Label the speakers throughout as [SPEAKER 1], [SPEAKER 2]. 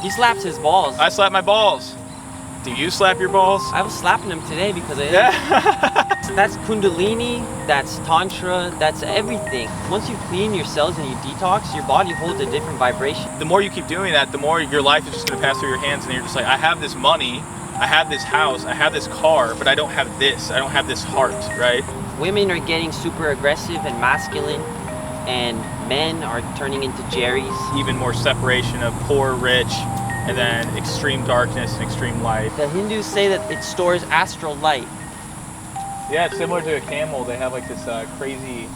[SPEAKER 1] He slaps his balls.
[SPEAKER 2] I slap my balls. Do you slap your balls?
[SPEAKER 1] I was slapping him today because of him.
[SPEAKER 2] Yeah.
[SPEAKER 1] That's Kundalini, that's Tantra, that's everything. Once you clean your cells and you detox, your body holds a different vibration.
[SPEAKER 2] The more you keep doing that, the more your life is just going to pass through your hands, and you're just like, I have this money, I have this house, I have this car, but I don't have this. I don't have this heart, right?
[SPEAKER 1] Women are getting super aggressive and masculine, and men are turning into Jerrys.
[SPEAKER 2] Even more separation of poor, rich, and then extreme darkness and extreme light.
[SPEAKER 1] The Hindus say that it stores astral light.
[SPEAKER 2] Yeah, it's similar to a camel. They have like this crazy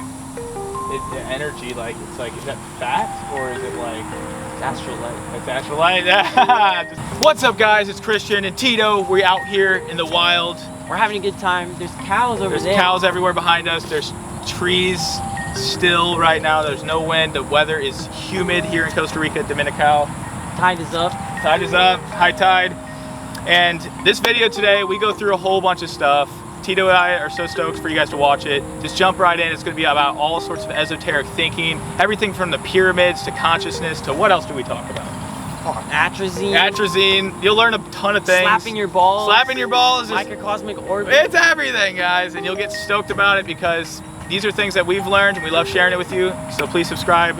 [SPEAKER 2] energy. Like, it's like, is that fat or is it like
[SPEAKER 1] Astral light.
[SPEAKER 2] it's astral light? What's up, guys? It's Christian and Tito. We're out here in the wild.
[SPEAKER 1] We're having a good time. There's cows over there.
[SPEAKER 2] There's cows everywhere behind us. There's trees still right now. There's no wind. The weather is humid here in Costa Rica, Dominical.
[SPEAKER 1] Tide is up.
[SPEAKER 2] Tide is up, high tide. And this video today, we go through a whole bunch of stuff. Tito and I are so stoked for you guys to watch it. Just jump right in. It's going to be about all sorts of esoteric thinking, everything from the pyramids to consciousness to what else do we talk about?
[SPEAKER 1] Atrazine.
[SPEAKER 2] Atrazine. You'll learn a ton of things.
[SPEAKER 1] Slapping your balls.
[SPEAKER 2] Slapping your balls.
[SPEAKER 1] Microcosmic orbit.
[SPEAKER 2] It's everything, guys, and you'll get stoked about it because these are things that we've learned and we love sharing it with you. So please subscribe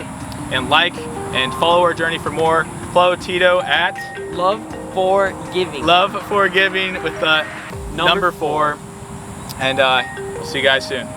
[SPEAKER 2] and like and follow our journey for more. Follow Tito at
[SPEAKER 1] Love for Giving.
[SPEAKER 2] Love for Giving with the number 4. And we'll see you guys soon.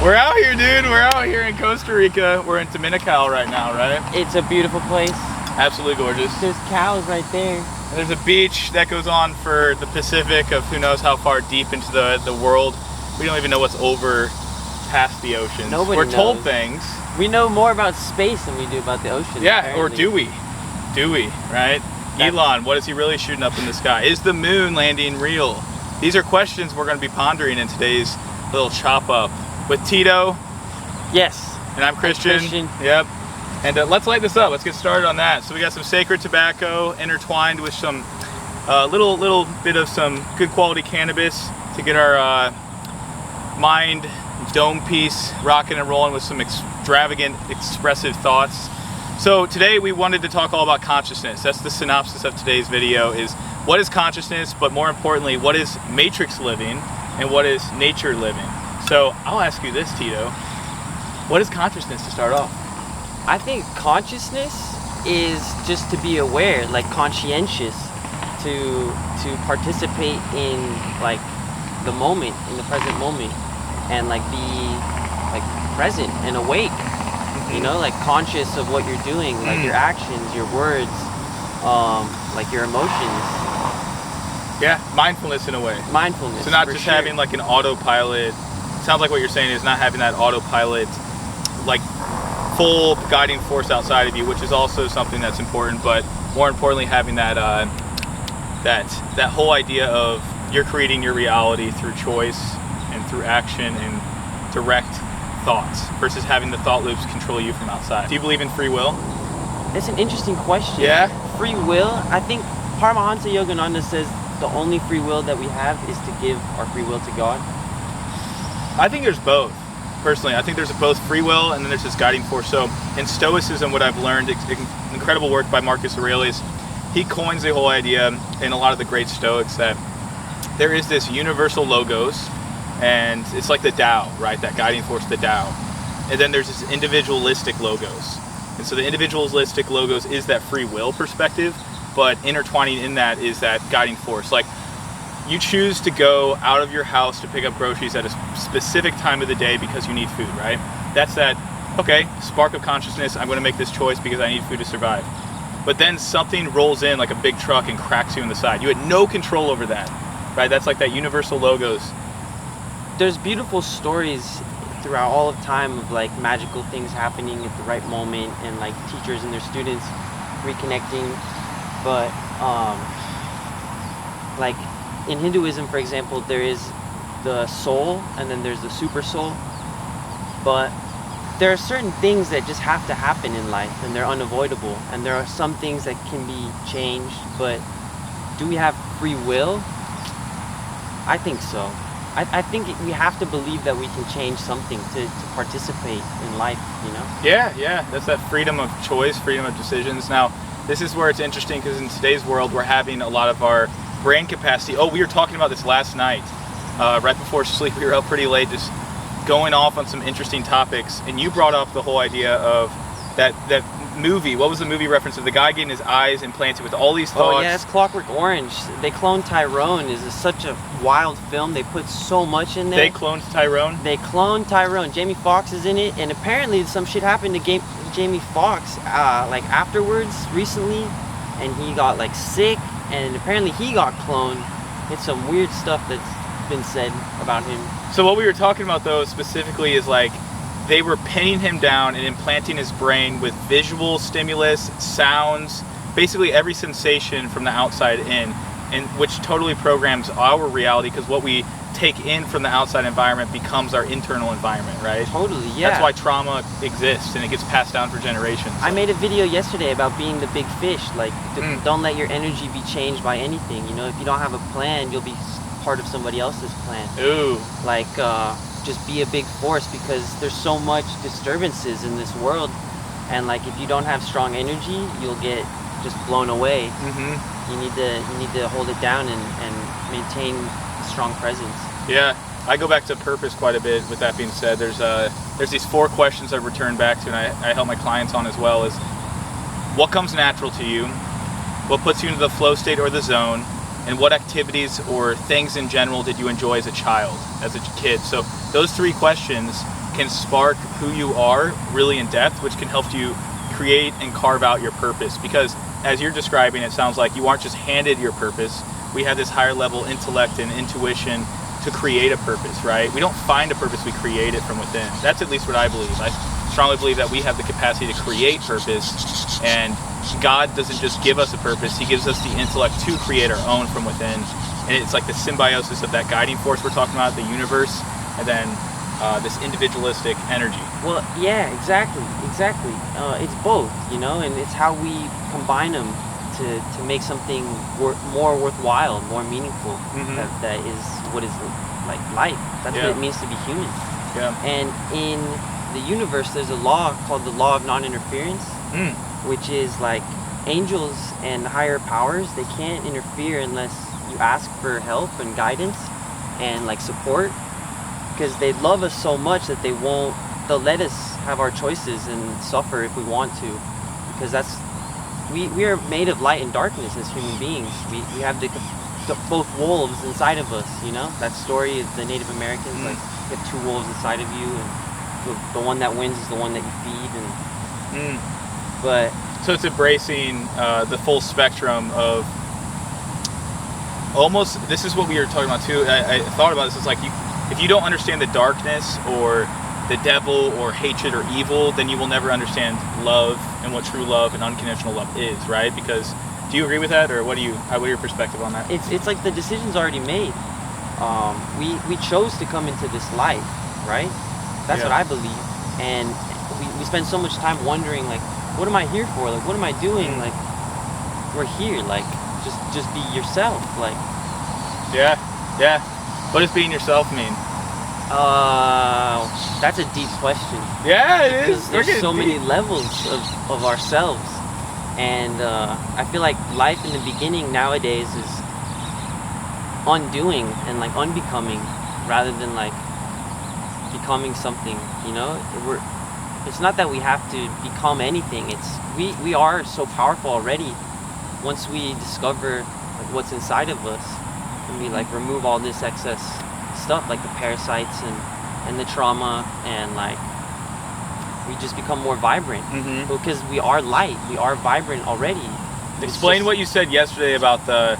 [SPEAKER 2] We're out here, dude. We're out here in Costa Rica. We're in Dominical right now, right?
[SPEAKER 1] It's a beautiful place.
[SPEAKER 2] Absolutely gorgeous.
[SPEAKER 1] There's cows right there.
[SPEAKER 2] And there's a beach that goes on for the Pacific of who knows how far deep into the world. We don't even know what's over past the oceans.
[SPEAKER 1] Nobody
[SPEAKER 2] We're
[SPEAKER 1] knows.
[SPEAKER 2] told things.
[SPEAKER 1] We know more about space than we do about the ocean.
[SPEAKER 2] Yeah,
[SPEAKER 1] apparently.
[SPEAKER 2] or do we? Do we, right? Elon, what is he really shooting up in the sky? Is the moon landing real? These are questions we're going to be pondering in today's little chop up with Tito.
[SPEAKER 1] Yes.
[SPEAKER 2] And I'm Christian. Yep. And let's light this up. Let's get started on that. So we got some sacred tobacco intertwined with some little bit of some good quality cannabis to get our mind dome piece rocking and rolling with some extravagant, expressive thoughts. So today we wanted to talk all about consciousness. That's the synopsis of today's video, is what is consciousness, but more importantly, what is matrix living and what is nature living? So I'll ask you this, Tito. What is consciousness to start off?
[SPEAKER 1] I think consciousness is just to be aware, like conscientious, to participate in like the moment, in the present moment, and like be like present and awake. You know, like conscious of what you're doing, like your actions, your words, like your emotions.
[SPEAKER 2] Yeah, mindfulness in a way.
[SPEAKER 1] Mindfulness.
[SPEAKER 2] So not just having like an autopilot. Sounds like what you're saying is not having that autopilot, like full guiding force outside of you, which is also something that's important. But more importantly, having that that whole idea of you're creating your reality through choice and through action and direct thoughts versus having the thought loops control you from outside. Do you believe in free will?
[SPEAKER 1] That's an interesting question.
[SPEAKER 2] Yeah.
[SPEAKER 1] Free will. I think Paramahansa Yogananda says the only free will that we have is to give our free will to God.
[SPEAKER 2] I think there's both. Personally, I think there's both free will and then there's this guiding force. So in Stoicism, what I've learned, incredible work by Marcus Aurelius, he coins the whole idea in a lot of the great Stoics that there is this universal logos, and it's like the Tao, right? That guiding force, the Tao. And then there's this individualistic logos. And so the individualistic logos is that free will perspective, but intertwining in that is that guiding force. Like, you choose to go out of your house to pick up groceries at a specific time of the day because you need food, right? That's that, okay, spark of consciousness, I'm going to make this choice because I need food to survive. But then something rolls in like a big truck and cracks you in the side. You had no control over that, right? That's like that universal logos.
[SPEAKER 1] There's beautiful stories throughout all of time of like magical things happening at the right moment and like teachers and their students reconnecting. But like in Hinduism, for example, there is the soul and then there's the super soul. But there are certain things that just have to happen in life and they're unavoidable. And there are some things that can be changed, but do we have free will? I think so. I think we have to believe that we can change something to participate in life, you know?
[SPEAKER 2] Yeah. That's that freedom of choice, freedom of decisions. Now, this is where it's interesting because in today's world, we're having a lot of our brain capacity. Oh, we were talking about this last night. Right before sleep, we were up pretty late just going off on some interesting topics. And you brought up the whole idea of that movie. What was the movie reference of the guy getting his eyes implanted with all these thoughts?
[SPEAKER 1] Oh yeah, it's Clockwork Orange. They cloned Tyrone. Is such a wild film. They put so much in there.
[SPEAKER 2] They cloned Tyrone?
[SPEAKER 1] They cloned Tyrone. Jamie Foxx is in it, and apparently some shit happened to Jamie Foxx like afterwards recently, and he got like sick, and apparently he got cloned. It's some weird stuff that's been said about him.
[SPEAKER 2] So what we were talking about though specifically is like they were pinning him down and implanting his brain with visual stimulus, sounds, basically every sensation from the outside in, and which totally programs our reality because what we take in from the outside environment becomes our internal environment, right?
[SPEAKER 1] Totally, yeah.
[SPEAKER 2] That's why trauma exists and it gets passed down for generations.
[SPEAKER 1] I made a video yesterday about being the big fish. Like, don't let your energy be changed by anything. You know, if you don't have a plan, you'll be part of somebody else's plan.
[SPEAKER 2] Ooh.
[SPEAKER 1] Like, just be a big force because there's so much disturbances in this world, and like if you don't have strong energy, you'll get just blown away. You need to hold it down and maintain a strong presence.
[SPEAKER 2] Yeah, I go back to purpose quite a bit. With that being said, there's these 4 questions I return back to, and I help my clients on as well. Is what comes natural to you, what puts you into the flow state or the zone, and what activities or things in general did you enjoy as a child, as a kid? So those 3 questions can spark who you are really in depth, which can help you create and carve out your purpose. Because as you're describing, it sounds like you aren't just handed your purpose. We have this higher level intellect and intuition to create a purpose, right? We don't find a purpose, we create it from within. That's at least what I believe. I strongly believe that we have the capacity to create purpose, and God doesn't just give us a purpose, he gives us the intellect to create our own from within. And it's like the symbiosis of that guiding force we're talking about, the universe, and then this individualistic energy.
[SPEAKER 1] Well, yeah, exactly. It's both, you know, and it's how we combine them to make something more worthwhile, more meaningful. That is what is like life. That's what it means to be human.
[SPEAKER 2] Yeah.
[SPEAKER 1] And in the universe, there's a law called the law of non-interference, which is like angels and higher powers, they can't interfere unless you ask for help and guidance and like support, because they love us so much that they'll let us have our choices and suffer if we want to, because we are made of light and darkness as human beings. We have both wolves inside of us, you know, that story of the Native Americans, like you have 2 wolves inside of you, and the one that wins is the one that you feed. And but
[SPEAKER 2] so it's embracing the full spectrum of almost, this is what we were talking about too. I thought about this, it's like if you don't understand the darkness or the devil or hatred or evil, then you will never understand love and what true love and unconditional love is, right? Because do you agree with that, or what are your perspective on that?
[SPEAKER 1] It's like the decision's already made. We chose to come into this life, right? That's what I believe. And we spend so much time wondering, like, what am I here for? Like, what am I doing? Like, we're here. Like, just be yourself. Like,
[SPEAKER 2] yeah. What does being yourself mean?
[SPEAKER 1] That's a deep question.
[SPEAKER 2] Yeah, it is.
[SPEAKER 1] Because there's so many levels of ourselves, and I feel like life in the beginning nowadays is undoing and like unbecoming, rather than like becoming something. You know, it's not that we have to become anything. It's we are so powerful already. Once we discover like what's inside of us, and we like remove all this excess stuff, like the parasites and the trauma, and like we just become more vibrant, because we are light, we are vibrant already.
[SPEAKER 2] Explain what you said yesterday about the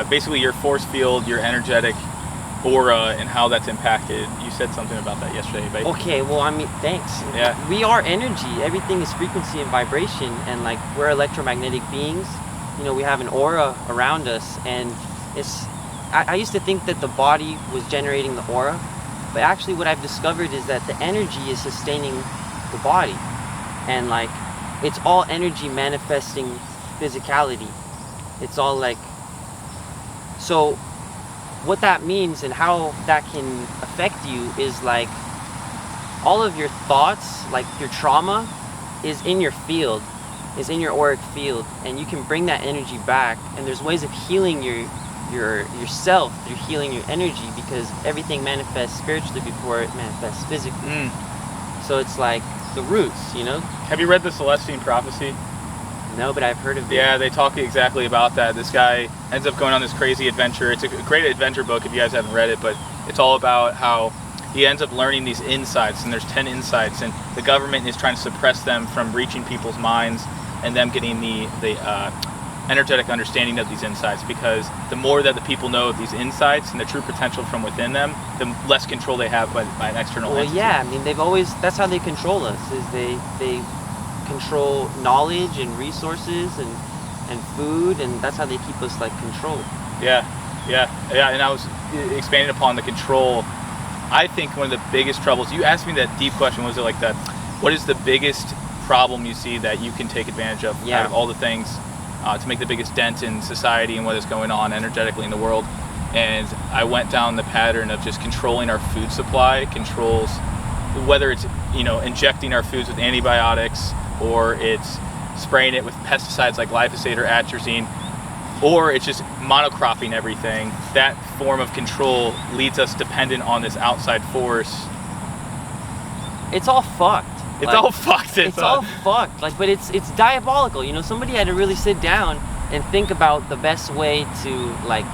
[SPEAKER 2] basically your force field, your energetic aura, and how that's impacted. You said something about that yesterday, babe.
[SPEAKER 1] Okay, well, I mean, thanks.
[SPEAKER 2] Yeah.
[SPEAKER 1] We are energy. Everything is frequency and vibration, and like we're electromagnetic beings. You know, we have an aura around us, and I used to think that the body was generating the aura, but actually what I've discovered is that the energy is sustaining the body, and like it's all energy manifesting physicality. It's all like, so what that means and how that can affect you is like all of your thoughts, like your trauma, is in your field, is in your auric field, and you can bring that energy back. And there's ways of healing yourself through healing your energy, because everything manifests spiritually before it manifests physically. So it's like the roots, you know.
[SPEAKER 2] Have you read the Celestine Prophecy?
[SPEAKER 1] No, but I've heard of it.
[SPEAKER 2] Yeah, they talk exactly about that. This guy ends up going on this crazy adventure. It's a great adventure book if you guys haven't read it, but it's all about how he ends up learning these insights, and there's 10 insights, and the government is trying to suppress them from reaching people's minds and them getting the energetic understanding of these insights, because the more that the people know of these insights and the true potential from within them, the less control they have by an external entity.
[SPEAKER 1] Yeah, I mean, that's how they control us, is they control knowledge and resources and food, and that's how they keep us like controlled.
[SPEAKER 2] Yeah, and I was expanding upon the control. I think one of the biggest troubles, you asked me that deep question, was it like that, what is the biggest problem you see that you can take advantage of out of all the things to make the biggest dent in society and what is going on energetically in the world? And I went down the pattern of just controlling our food supply, controls, whether it's, you know, injecting our foods with antibiotics, or it's spraying it with pesticides like glyphosate or atrazine, or it's just monocropping everything. That form of control leads us dependent on this outside force.
[SPEAKER 1] It's all fucked.
[SPEAKER 2] It's all fucked.
[SPEAKER 1] It's all fucked. Like, but it's diabolical. You know, somebody had to really sit down and think about the best way to like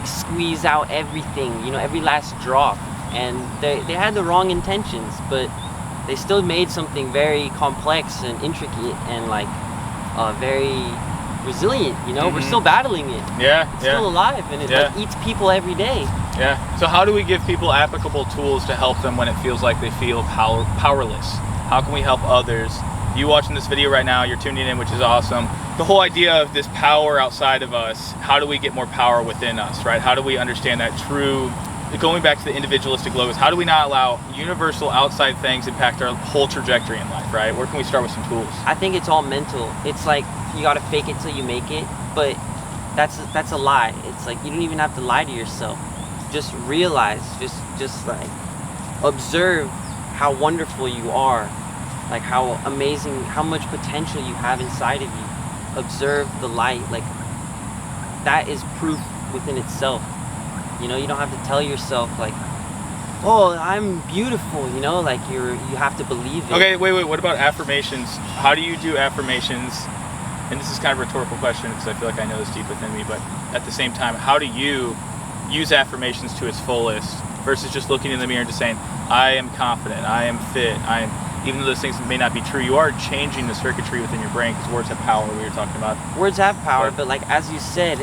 [SPEAKER 1] squeeze out everything. You know, every last drop. And they had the wrong intentions, but they still made something very complex and intricate and like very resilient. You know, we're still battling it. It's still alive, and it like eats people every day.
[SPEAKER 2] So how do we give people applicable tools to help them when it feels like they feel powerless? How can we help others? You watching this video right now, you're tuning in, which is awesome. The whole idea of this power outside of us, how do we get more power within us, right? How do we understand that true, going back to the individualistic logos, how do we not allow universal outside things impact our whole trajectory in life, right? Where can we start with some tools?
[SPEAKER 1] I think it's all mental. It's like you gotta fake it till you make it, but that's a lie. It's like you don't even have to lie to yourself. Just realize, just like observe how wonderful you are, like how amazing, how much potential you have inside of you. Observe the light. Like that is proof within itself. You know, you don't have to tell yourself like, oh, I'm beautiful, you know, like you have to believe it.
[SPEAKER 2] Okay, wait, what about affirmations? How do you do affirmations? And this is kind of a rhetorical question because I feel like I know this deep within me, but at the same time, how do you use affirmations to its fullest versus just looking in the mirror and just saying, I am confident, I am fit, even though those things may not be true, you are changing the circuitry within your brain, because words have power, we were talking about.
[SPEAKER 1] Words have power, but like as you said,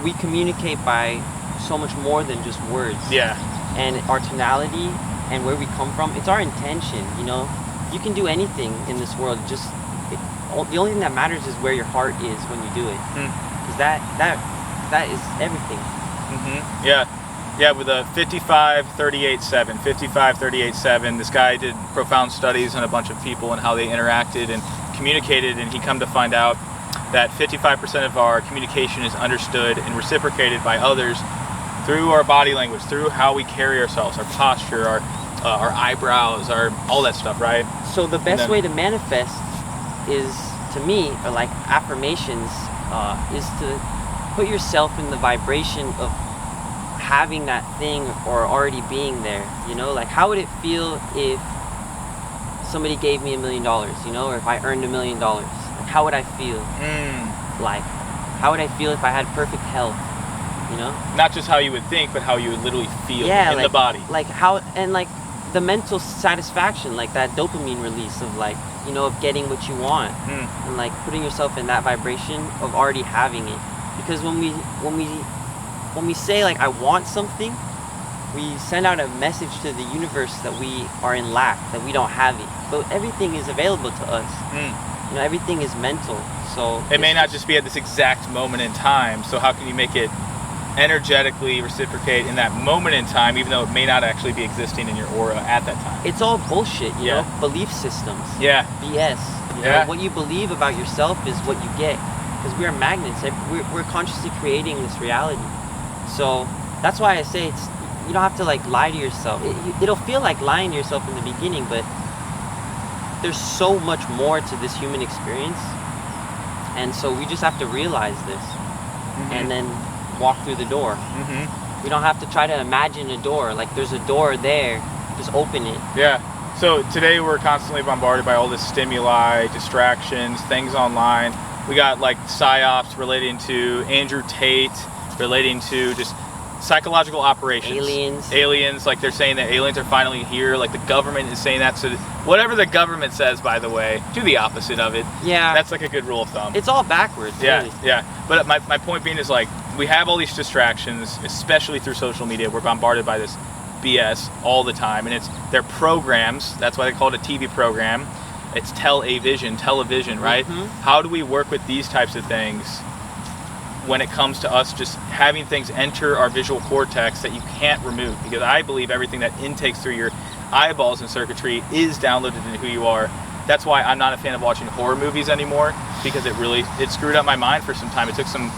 [SPEAKER 1] we communicate by so much more than just words. And our tonality and where we come from, it's our intention, you know. You can do anything in this world, the only thing that matters is where your heart is when you do it. Because that is everything.
[SPEAKER 2] With a 55-38-7, 55-38-7, this guy did profound studies on a bunch of people and how they interacted and communicated, and he come to find out that 55% of our communication is understood and reciprocated by others through our body language, through how we carry ourselves, our posture, our eyebrows, all that stuff, right?
[SPEAKER 1] So the best way to manifest is, to me, or like affirmations, is to put yourself in the vibration of having that thing or already being there. You know, like how would it feel if somebody gave me $1 million, you know, or if I earned $1 million? Like how would I feel? Like how would I feel if I had perfect health? You know,
[SPEAKER 2] not just how you would think, but how you would literally feel in the body.
[SPEAKER 1] Like how, and like the mental satisfaction, like that dopamine release of like, you know, of getting what you want, and like putting yourself in that vibration of already having it. Because when we say like I want something, we send out a message to the universe that we are in lack, that we don't have it. But everything is available to us. You know, everything is mental. So
[SPEAKER 2] it may not just be at this exact moment in time. So how can you make it energetically reciprocate in that moment in time, even though it may not actually be existing in your aura at that time?
[SPEAKER 1] It's all bullshit, you know, belief systems. BS. You know, what you believe about yourself is what you get, because we are magnets. We're consciously creating this reality. So That's why I say you don't have to like lie to yourself. It'll feel like lying to yourself in the beginning, but there's so much more to this human experience. And so we just have to realize this and then walk through the door. We don't have to try to imagine a door. Like there's a door there, just open it.
[SPEAKER 2] Yeah. So today we're constantly bombarded by all this stimuli, distractions, things online. We got like psyops relating to Andrew Tate, relating to just psychological operations. Aliens, like they're saying that aliens are finally here. Like the government is saying that. So whatever the government says, by the way, do the opposite of it.
[SPEAKER 1] Yeah.
[SPEAKER 2] That's like a good rule of thumb.
[SPEAKER 1] It's all backwards.
[SPEAKER 2] Yeah,
[SPEAKER 1] really.
[SPEAKER 2] yeah. But my point being is like, we have all these distractions, especially through social media. We're bombarded by this BS all the time, and they're programs. That's why they call it a TV program. It's television, right? How do we work with these types of things when it comes to us just having things enter our visual cortex that you can't remove? Because I believe everything that intakes through your eyeballs and circuitry is downloaded into who you are. That's why I'm not a fan of watching horror movies anymore, because it screwed up my mind for some time. It took some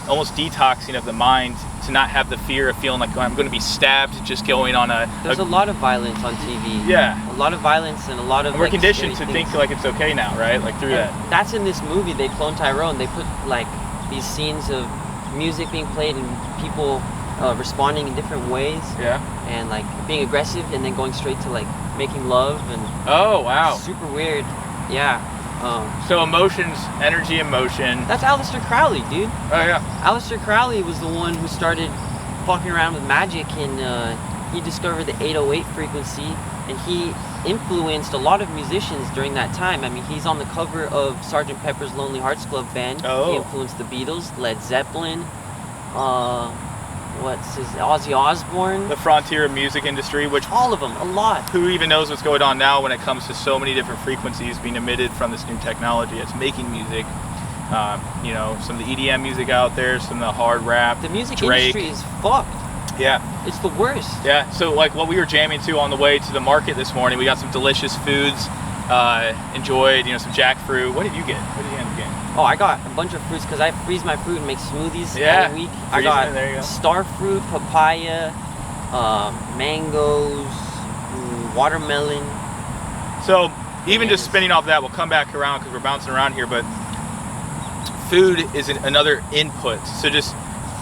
[SPEAKER 2] almost detoxing of the mind to not have the fear of feeling like I'm going to be stabbed just going on
[SPEAKER 1] There's a lot of violence on TV.
[SPEAKER 2] Yeah.
[SPEAKER 1] A lot of violence and a lot of
[SPEAKER 2] and we're
[SPEAKER 1] like,
[SPEAKER 2] conditioned to
[SPEAKER 1] scary
[SPEAKER 2] think
[SPEAKER 1] things.
[SPEAKER 2] like it's okay now, right? Like through that.
[SPEAKER 1] That's in this movie. They cloned Tyrone. They put like these scenes of music being played and people responding in different ways.
[SPEAKER 2] Yeah.
[SPEAKER 1] And like being aggressive and then going straight to like making love and.
[SPEAKER 2] Oh wow.
[SPEAKER 1] Super weird. Yeah.
[SPEAKER 2] So emotions, energy, emotion.
[SPEAKER 1] That's Aleister Crowley, dude.
[SPEAKER 2] Oh yeah.
[SPEAKER 1] Aleister Crowley was the one who started fucking around with magic, and he discovered the 808 frequency, and he influenced a lot of musicians during that time. I mean, he's on the cover of Sgt. Pepper's Lonely Hearts Club Band.
[SPEAKER 2] Oh.
[SPEAKER 1] He influenced the Beatles, Led Zeppelin, Ozzy Osbourne.
[SPEAKER 2] The frontier of music industry, which
[SPEAKER 1] all of them, a lot.
[SPEAKER 2] Who even knows what's going on now when it comes to so many different frequencies being emitted from this new technology that's making music. You know, some of the EDM music out there, some of the hard rap.
[SPEAKER 1] The music
[SPEAKER 2] Drake.
[SPEAKER 1] industry is fucked.
[SPEAKER 2] Yeah.
[SPEAKER 1] It's the worst.
[SPEAKER 2] Yeah, so like what we were jamming to on the way to the market this morning, we got some delicious foods, enjoyed, you know, some jackfruit. What did you get? What did you end up getting?
[SPEAKER 1] Oh, I got a bunch of fruits because I freeze my fruit and make smoothies every week. I got
[SPEAKER 2] there you go.
[SPEAKER 1] star fruit, papaya, mangoes, watermelon.
[SPEAKER 2] So even just spinning off that, we'll come back around because we're bouncing around here, but food is another input. So just,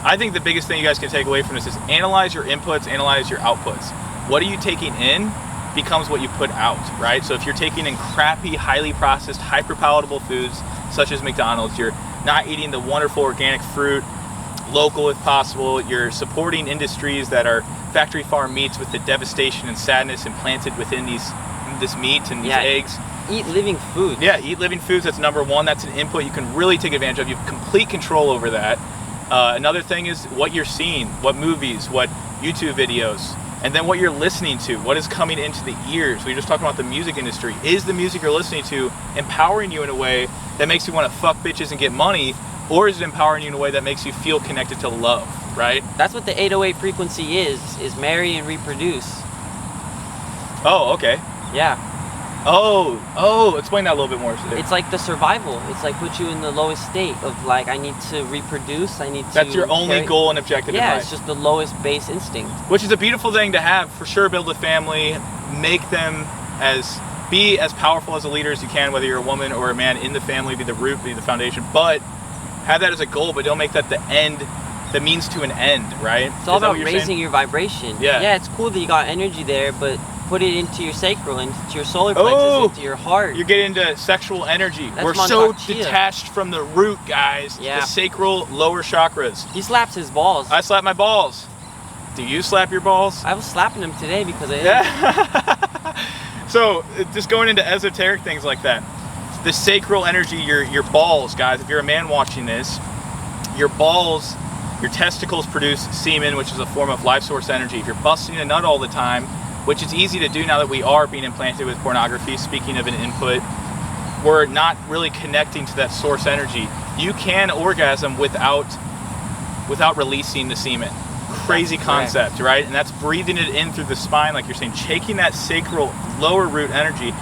[SPEAKER 2] I think the biggest thing you guys can take away from this is analyze your inputs, analyze your outputs. What are you taking in becomes what you put out, right? So if you're taking in crappy, highly processed, hyper palatable foods such as McDonald's, you're not eating the wonderful organic fruit, local if possible, you're supporting industries that are factory farm meats with the devastation and sadness implanted within this meat and these eggs.
[SPEAKER 1] Eat living food.
[SPEAKER 2] Yeah, eat living foods. That's number one. That's an input you can really take advantage of. You have complete control over that. Another thing is what you're seeing, what movies, what YouTube videos, and then what you're listening to, what is coming into the ears. We were just talking about the music industry. Is the music you're listening to empowering you in a way that makes you want to fuck bitches and get money, or is it empowering you in a way that makes you feel connected to love, right?
[SPEAKER 1] That's what the 808 frequency is marry and reproduce.
[SPEAKER 2] Oh, okay.
[SPEAKER 1] Yeah.
[SPEAKER 2] Oh, explain that a little bit more.
[SPEAKER 1] It's like the survival. It's like put you in the lowest state of like, I need to reproduce, I need to...
[SPEAKER 2] That's your only goal and objective in life.
[SPEAKER 1] Yeah, it's just the lowest base instinct.
[SPEAKER 2] Which is a beautiful thing to have, for sure. Build a family, make them be as powerful as a leader as you can, whether you're a woman or a man in the family, be the root, be the foundation, but have that as a goal, but don't make that the end, the means to an end, right?
[SPEAKER 1] It's all about raising your vibration.
[SPEAKER 2] Yeah,
[SPEAKER 1] it's cool that you got energy there, but put it into your sacral, into your solar plexus, into your heart.
[SPEAKER 2] You're getting into sexual energy.
[SPEAKER 1] That's
[SPEAKER 2] We're so detached from the root, guys.
[SPEAKER 1] Yeah.
[SPEAKER 2] The sacral lower chakras.
[SPEAKER 1] He slaps his balls.
[SPEAKER 2] I slap my balls. Do you slap your balls?
[SPEAKER 1] I was slapping them today because of him.
[SPEAKER 2] Yeah. So just going into esoteric things like that. The sacral energy, your balls, guys. If you're a man watching this, your balls, your testicles produce semen, which is a form of life source energy. If you're busting a nut all the time, which is easy to do now that we are being implanted with pornography, speaking of an input, we're not really connecting to that source energy. You can orgasm without releasing the semen. Crazy concept, right? And that's breathing it in through the spine, like you're saying, taking that sacral lower root energy,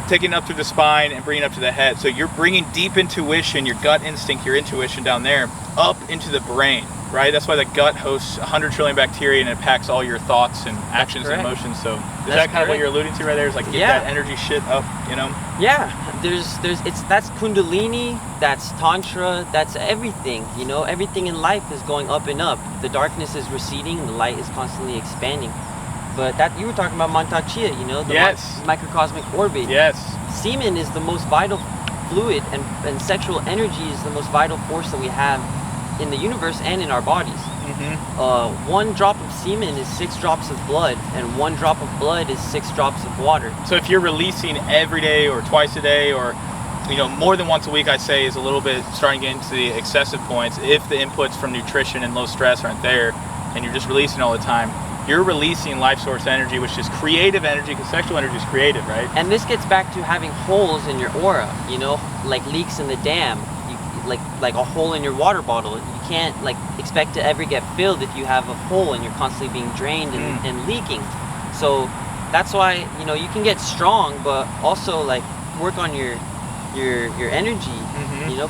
[SPEAKER 2] taking it up through the spine and bringing it up to the head. So you're bringing deep intuition, your gut instinct, your intuition down there, up into the brain. right? That's why the gut hosts 100 trillion bacteria and it packs all your thoughts and actions and emotions. So is that kind of what you're alluding to right there? Is like get that energy shit up, you know?
[SPEAKER 1] Yeah, that's Kundalini, that's Tantra, that's everything, you know? Everything in life is going up and up. The darkness is receding, the light is constantly expanding. But that you were talking about Manta Chia, you know, the microcosmic orbit.
[SPEAKER 2] Yes.
[SPEAKER 1] Semen is the most vital fluid, and sexual energy is the most vital force that we have in the universe and in our bodies. One drop of semen is 6 drops of blood, and 1 drop of blood is 6 drops of water.
[SPEAKER 2] So if you're releasing every day or twice a day or more than once a week, I say is a little bit starting to get into the excessive points. If the inputs from nutrition and low stress aren't there and you're just releasing all the time, you're releasing life source energy, which is creative energy, because sexual energy is creative, right?
[SPEAKER 1] And this gets back to having holes in your aura, you know, like leaks in the dam, like a hole in your water bottle. You can't expect to ever get filled if you have a hole and you're constantly being drained and leaking. So that's why, you can get strong, but also work on your energy,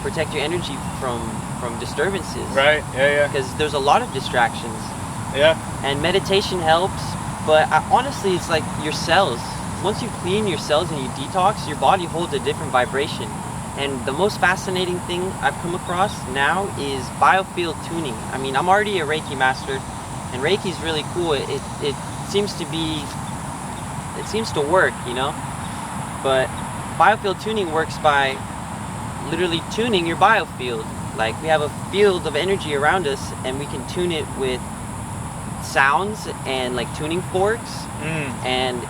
[SPEAKER 1] protect your energy from disturbances.
[SPEAKER 2] Right, yeah.
[SPEAKER 1] Because there's a lot of distractions.
[SPEAKER 2] Yeah.
[SPEAKER 1] And meditation helps, but honestly, it's like your cells. Once you clean your cells and you detox, your body holds a different vibration. And the most fascinating thing I've come across now is biofield tuning. I mean, I'm already a Reiki master, and Reiki is really cool. It seems to work, But biofield tuning works by literally tuning your biofield. Like, we have a field of energy around us, and we can tune it with sounds and tuning forks. And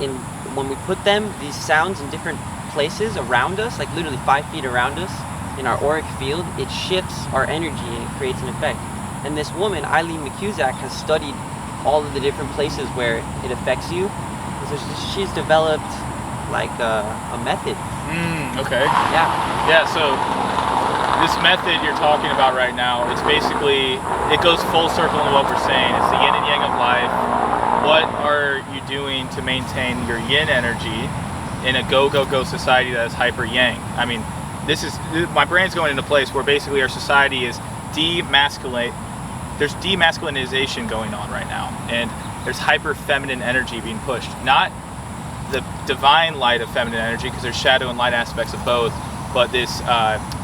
[SPEAKER 1] when we put these sounds in different places around us, literally 5 feet around us in our auric field, it shifts our energy and it creates an effect. And this woman, Eileen McCusack, has studied all of the different places where it affects you. So she's developed a method.
[SPEAKER 2] Okay.
[SPEAKER 1] Yeah.
[SPEAKER 2] So this method you're talking about right now, it's basically, it goes full circle into what we're saying. It's the yin and yang of life. What are you doing to maintain your yin energy in a go society that is hyper yang? I mean, my brain's going into a place where basically our society is there's demasculinization going on right now, and there's hyper feminine energy being pushed. Not the divine light of feminine energy, because there's shadow and light aspects of both, but this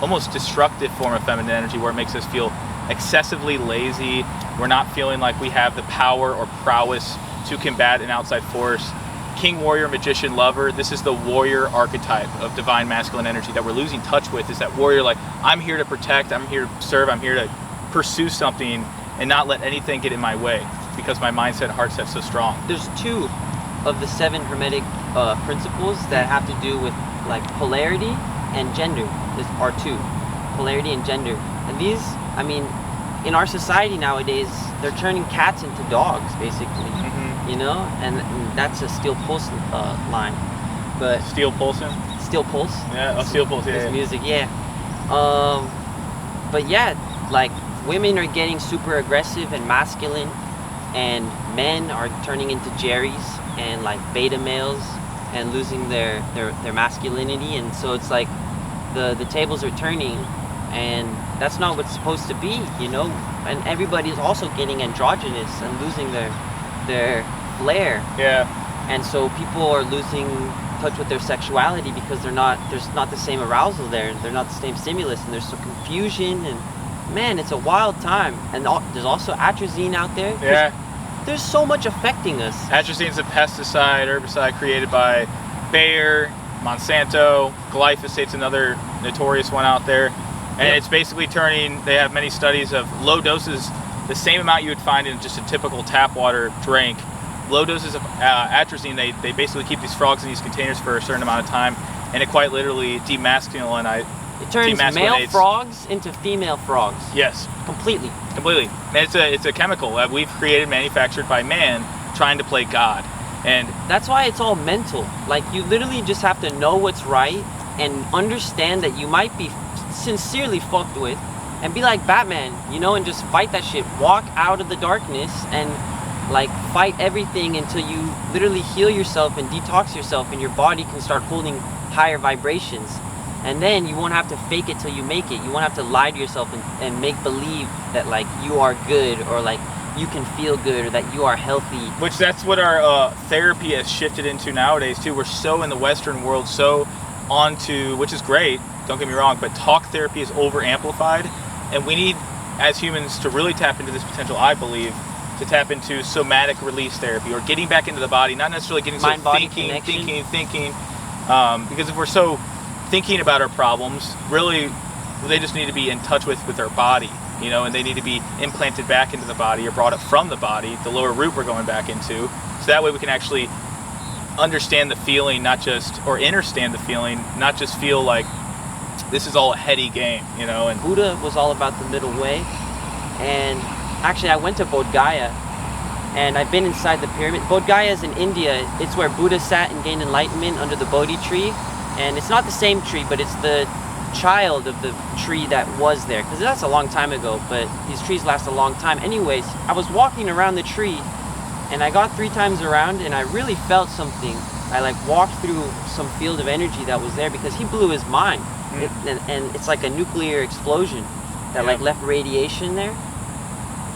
[SPEAKER 2] almost destructive form of feminine energy where it makes us feel excessively lazy. We're not feeling like we have the power or prowess to combat an outside force. King, warrior, magician, lover, this is the warrior archetype of divine masculine energy that we're losing touch with. Is that warrior, I'm here to protect, I'm here to serve, I'm here to pursue something and not let anything get in my way, because my mindset, heart set's so strong.
[SPEAKER 1] There's 2 of the 7 hermetic principles that have to do with polarity and gender. Are 2, polarity and gender. And these, I mean, in our society nowadays, they're turning cats into dogs, basically. And that's a Steel Pulse line. But
[SPEAKER 2] Steel Pulse?
[SPEAKER 1] Steel Pulse?
[SPEAKER 2] Yeah, Steel Pulse, yeah.
[SPEAKER 1] Music, yeah. But yeah, women are getting super aggressive and masculine, and men are turning into Jerrys and beta males and losing their masculinity. And so it's the tables are turning, and that's not what's supposed to be, And everybody's also getting androgynous and losing their flair.
[SPEAKER 2] Yeah.
[SPEAKER 1] And so people are losing touch with their sexuality because there's not the same arousal there, they're not the same stimulus, and there's some confusion, and man, it's a wild time. And there's also atrazine out there.
[SPEAKER 2] Yeah.
[SPEAKER 1] There's so much affecting us.
[SPEAKER 2] Atrazine's a pesticide, herbicide created by Bayer, Monsanto. Glyphosate's another notorious one out there. And It's basically they have many studies of low doses, the same amount you would find in just a typical tap water drink. Low doses of atrazine, they basically keep these frogs in these containers for a certain amount of time, and it quite literally demasculinizes.
[SPEAKER 1] It turns male frogs into female frogs.
[SPEAKER 2] Yes.
[SPEAKER 1] Completely.
[SPEAKER 2] And it's a chemical that we've created, manufactured by man, trying to play God. And
[SPEAKER 1] that's why it's all mental. You literally just have to know what's right and understand that you might be sincerely fucked with, and be like Batman, and just fight that shit. Walk out of the darkness and fight everything until you literally heal yourself and detox yourself, and your body can start holding higher vibrations. And then you won't have to fake it till you make it. You won't have to lie to yourself and make believe that like you are good, or like you can feel good, or that you are healthy.
[SPEAKER 2] Which that's what our therapy has shifted into nowadays too. We're so in the Western world, so onto, which is great, don't get me wrong, but talk therapy is over amplified, and we need as humans to really tap into this potential, I believe, to tap into somatic release therapy, or getting back into the body, not necessarily getting so thinking, because if we're so thinking about our problems, really they just need to be in touch with our body, you know, and they need to be implanted back into the body or brought up from the body, the lower root we're going back into, so that way we can actually understand the feeling, not just, or understand the feeling, not just feel like this is all a heady game, you know. And
[SPEAKER 1] Buddha was all about the middle way. And actually I went to Bodh Gaya, and I've been inside the pyramid. Bodh Gaya is in India. It's where Buddha sat and gained enlightenment under the Bodhi tree. And it's not the same tree, but it's the child of the tree that was there, because that's a long time ago, but these trees last a long time. Anyways, I was walking around the tree, and I got 3 times around, and I really felt something. I like walked through some field of energy that was there, because he blew his mind. And it's like a nuclear explosion that like left radiation there.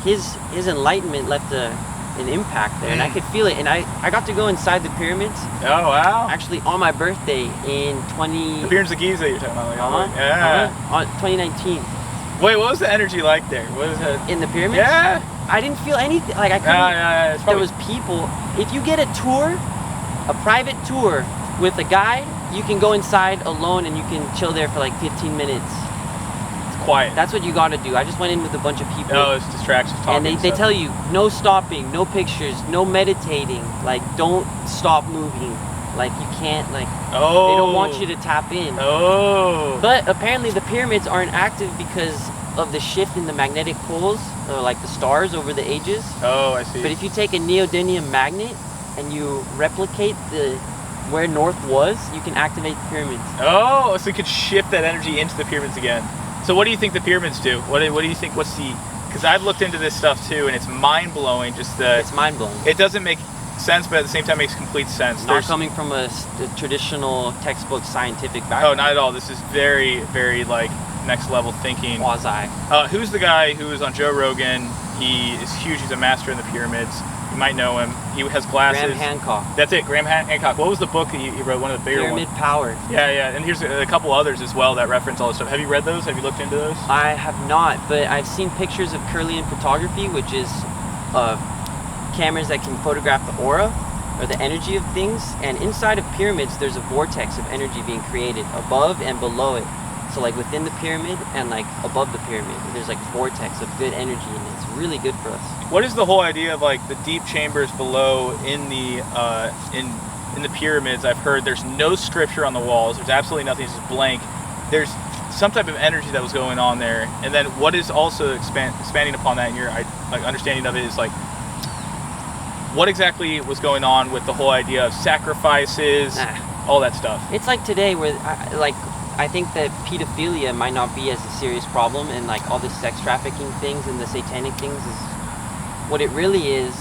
[SPEAKER 1] His enlightenment left an impact there, and I could feel it. And I got to go inside the pyramids.
[SPEAKER 2] Oh wow!
[SPEAKER 1] Actually, on my birthday in
[SPEAKER 2] The pyramids of Giza you're talking about, like, yeah.
[SPEAKER 1] 2019.
[SPEAKER 2] Wait, what was the energy like there? What was it?
[SPEAKER 1] In the pyramids?
[SPEAKER 2] Yeah.
[SPEAKER 1] I didn't feel anything. Like I couldn't. There was people. If you get a tour, a private tour with a guide, you can go inside alone and you can chill there for like 15 minutes.
[SPEAKER 2] It's quiet.
[SPEAKER 1] That's what you got to do. I just went in with a bunch of people.
[SPEAKER 2] No, it's distractions.
[SPEAKER 1] And they tell you, no stopping, no pictures, no meditating. Like, don't stop moving. Like, you can't, like, they don't want you to tap in. But apparently the pyramids aren't active because of the shift in the magnetic poles, or like the stars over the ages.
[SPEAKER 2] Oh, I see.
[SPEAKER 1] But if you take a neodymium magnet and you replicate where north was, you can activate the pyramids.
[SPEAKER 2] Oh, so you could shift that energy into the pyramids again. So what do you think the pyramids do? What do you think, because I've looked into this stuff too, and it's mind-blowing.
[SPEAKER 1] It's mind-blowing.
[SPEAKER 2] It doesn't make sense, but at the same time makes complete sense.
[SPEAKER 1] Not coming from a traditional textbook scientific background.
[SPEAKER 2] Oh, not at all. This is very, very like next level thinking.
[SPEAKER 1] Quasi.
[SPEAKER 2] Who's the guy who was on Joe Rogan? He is huge. He's a master in the pyramids. You might know him. He has glasses.
[SPEAKER 1] Graham Hancock.
[SPEAKER 2] That's it, Graham Hancock. What was the book that he wrote? One of the bigger ones.
[SPEAKER 1] Pyramid Power.
[SPEAKER 2] Yeah. And here's a couple others as well that reference all this stuff. Have you read those? Have you looked into those?
[SPEAKER 1] I have not, but I've seen pictures of Kirlian photography, which is cameras that can photograph the aura or the energy of things. And inside of pyramids, there's a vortex of energy being created above and below it. So like within the pyramid and like above the pyramid, there's like a vortex of good energy, and it's really good for us.
[SPEAKER 2] What is the whole idea of like the deep chambers below in the in the pyramids? I've heard there's no scripture on the walls. There's absolutely nothing. It's just blank. There's some type of energy that was going on there. And then what is also expanding upon that in your like understanding of it is like, what exactly was going on with the whole idea of sacrifices, all that stuff?
[SPEAKER 1] It's like today where I think that pedophilia might not be as a serious problem, and like all the sex trafficking things and the satanic things is what it really is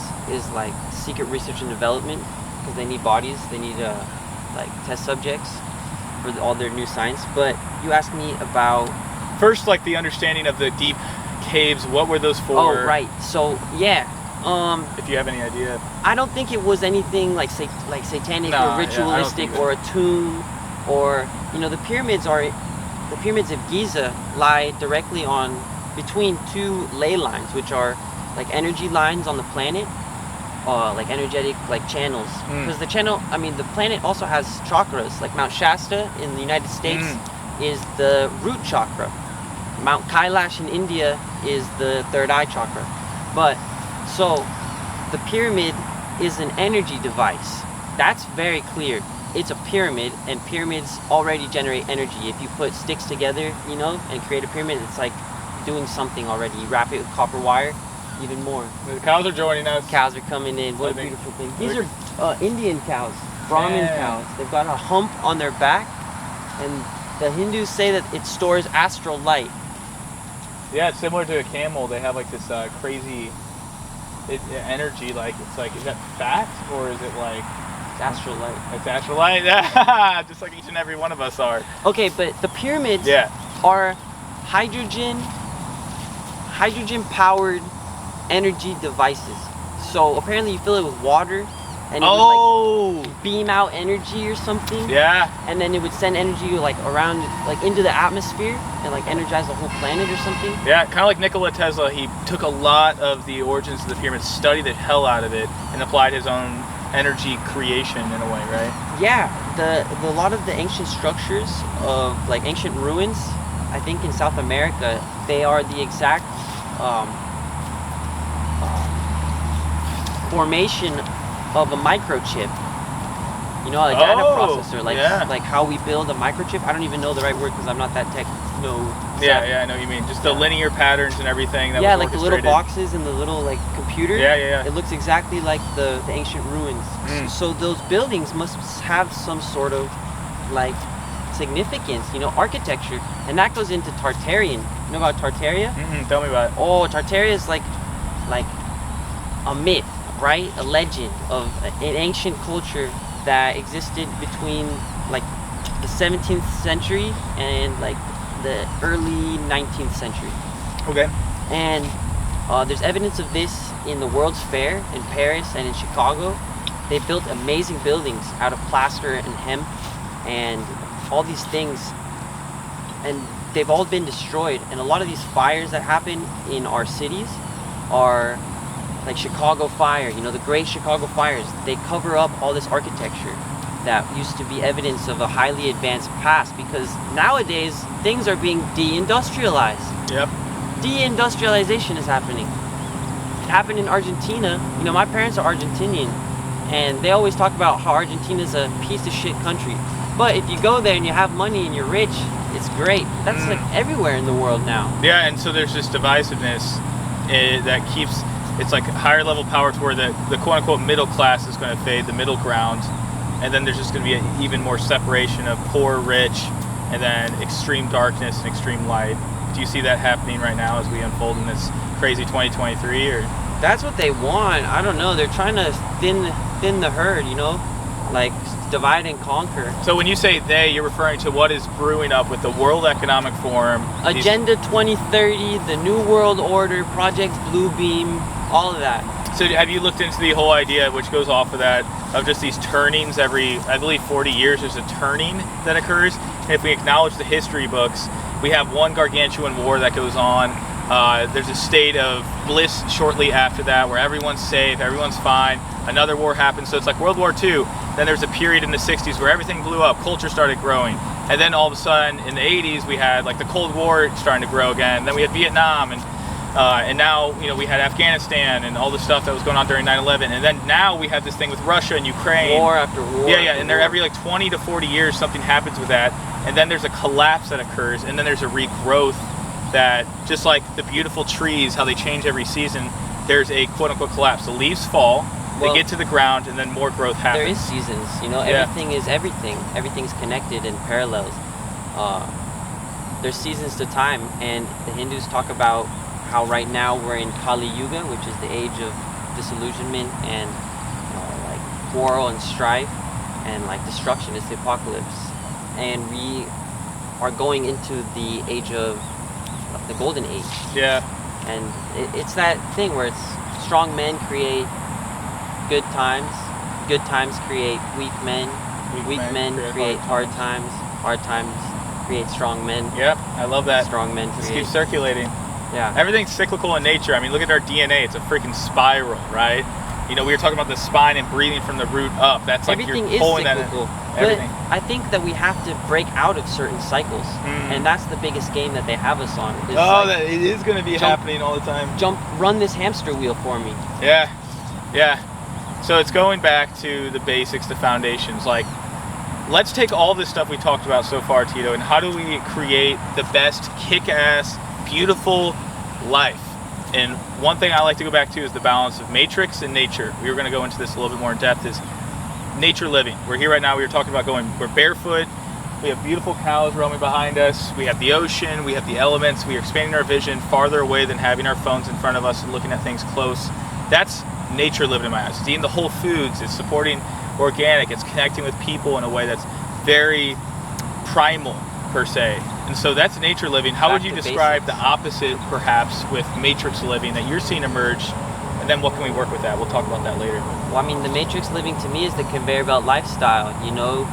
[SPEAKER 1] like secret research and development, because they need bodies, they need like test subjects for all their new science. But you asked me about
[SPEAKER 2] first, like the understanding of the deep caves. What were those for?
[SPEAKER 1] Oh, right. So yeah.
[SPEAKER 2] If you have any idea.
[SPEAKER 1] I don't think it was anything like satanic or ritualistic or a tomb, or the pyramids of Giza lie directly on between 2 ley lines, which are like energy lines on the planet, like energetic like channels. Because the planet also has chakras. Like Mount Shasta in the United States is the root chakra. Mount Kailash in India is the third eye chakra. But so the pyramid is an energy device. That's very clear. It's a pyramid, and pyramids already generate energy. If you put sticks together, and create a pyramid, it's like doing something already. You wrap it with copper wire, even more.
[SPEAKER 2] The cows are joining us.
[SPEAKER 1] Cows are coming in. What a beautiful thing. These are Indian cows, Brahmin cows. They've got a hump on their back, and the Hindus say that it stores astral light.
[SPEAKER 2] Yeah, it's similar to a camel. They have like this crazy energy. Like, it's like, is that fat, or is it like
[SPEAKER 1] It's astral light.
[SPEAKER 2] It's astral light. Yeah, just like each and every one of us are.
[SPEAKER 1] Okay, but the pyramids are hydrogen-powered energy devices. So apparently you fill it with water, and it would like beam out energy or something.
[SPEAKER 2] Yeah.
[SPEAKER 1] And then it would send energy like around, like into the atmosphere, and like energize the whole planet or something.
[SPEAKER 2] Yeah, kind of like Nikola Tesla. He took a lot of the origins of the pyramids, studied the hell out of it, and applied his own energy creation in a way, right?
[SPEAKER 1] Yeah, a lot of the ancient structures of like ancient ruins, I think in South America, they are the exact formation of a microchip. You know, a data processor, like how we build a microchip. I don't even know the right word because I'm not that techno.
[SPEAKER 2] Yeah, I know what you mean. Just the linear patterns and everything. That was
[SPEAKER 1] like the little boxes and the little like computer.
[SPEAKER 2] Yeah.
[SPEAKER 1] It looks exactly like the ancient ruins. So those buildings must have some sort of like significance, you know, architecture, and that goes into Tartarian. You know about Tartaria?
[SPEAKER 2] Tell me about it.
[SPEAKER 1] Oh, Tartaria is like a myth, right? A legend of an ancient culture that existed between like the 17th century and like the early 19th century.
[SPEAKER 2] Okay.
[SPEAKER 1] And there's evidence of this in the World's Fair in Paris and in Chicago. They built amazing buildings out of plaster and hemp and all these things, and they've all been destroyed. And a lot of these fires that happen in our cities are like Chicago fire, you know, the great Chicago fires. They cover up all this architecture that used to be evidence of a highly advanced past, because nowadays things are being deindustrialized.
[SPEAKER 2] Yep.
[SPEAKER 1] Deindustrialization is happening. It happened in Argentina. You know, my parents are Argentinian, and they always talk about how Argentina's a piece of shit country. But if you go there and you have money and you're rich, it's great. That's like everywhere in the world now.
[SPEAKER 2] Yeah, and so there's this divisiveness that keeps, it's like higher level power to where the quote unquote middle class is going to fade, the middle ground, and then there's just going to be even more separation of poor, rich, and then extreme darkness and extreme light. Do you see that happening right now as we unfold in this crazy 2023? Or
[SPEAKER 1] that's what they want. I don't know. They're trying to thin the herd, you know, like divide and conquer.
[SPEAKER 2] So when you say they, you're referring to what is brewing up with the World Economic Forum,
[SPEAKER 1] Agenda 2030, the New World Order, Project Bluebeam, all of that.
[SPEAKER 2] So have you looked into the whole idea, which goes off of that, of just these turnings every, I believe 40 years there's a turning that occurs? And if we acknowledge the history books, we have one gargantuan war that goes on. There's a state of bliss shortly after that where everyone's safe, everyone's fine. Another war happens, so it's like World War II. Then there's a period in the 60s where everything blew up, culture started growing. And then all of a sudden in the 80s we had like the Cold War starting to grow again. Then we had Vietnam, and now, you know, we had Afghanistan and all the stuff that was going on during 9/11. And then now we have this thing with Russia and Ukraine.
[SPEAKER 1] War after war.
[SPEAKER 2] Yeah, and there every like 20 to 40 years something happens with that. And then there's a collapse that occurs, and then there's a regrowth that, just like the beautiful trees, how they change every season, there's a quote-unquote collapse. The leaves fall, they get to the ground, and then more growth happens.
[SPEAKER 1] There is seasons, you know, everything is everything. Everything's connected in parallels. There's seasons to time, and the Hindus talk about how right now we're in Kali Yuga, which is the age of disillusionment and like quarrel and strife and like destruction. It's the apocalypse. And we are going into the age of the golden age.
[SPEAKER 2] Yeah.
[SPEAKER 1] And it's that thing where it's strong men create good times create weak men men create hard times create strong men.
[SPEAKER 2] Yep, I love that.
[SPEAKER 1] Strong men
[SPEAKER 2] just
[SPEAKER 1] create.
[SPEAKER 2] keep circulating.
[SPEAKER 1] Yeah.
[SPEAKER 2] Everything's cyclical in nature. I mean, look at our DNA. It's a freaking spiral, right? You know, we were talking about the spine and breathing from the root up. That's like
[SPEAKER 1] everything
[SPEAKER 2] you're pulling
[SPEAKER 1] is cyclical.
[SPEAKER 2] that in. Everything.
[SPEAKER 1] But I think that we have to break out of certain cycles, and that's the biggest game that they have us on.
[SPEAKER 2] That it is going to be happening all the time.
[SPEAKER 1] Run this hamster wheel for me.
[SPEAKER 2] Yeah. So it's going back to the basics, the foundations. Like, let's take all this stuff we talked about so far, Tito, and how do we create the best kick-ass, beautiful life? And one thing I like to go back to is the balance of matrix and nature. We were going to go into this a little bit more in depth, is nature living. We're here right now. We were talking about we're barefoot. We have beautiful cows roaming behind us. We have the ocean. We have the elements. We are expanding our vision farther away than having our phones in front of us and looking at things close. That's nature living in my eyes. It's eating the whole foods. It's supporting organic. It's connecting with people in a way that's very primal, per se. And so that's nature living. How would you describe the opposite, perhaps, with matrix living that you're seeing emerge? And then what can we work with that? We'll talk about that later.
[SPEAKER 1] Well, I mean, the matrix living to me is the conveyor belt lifestyle, you know,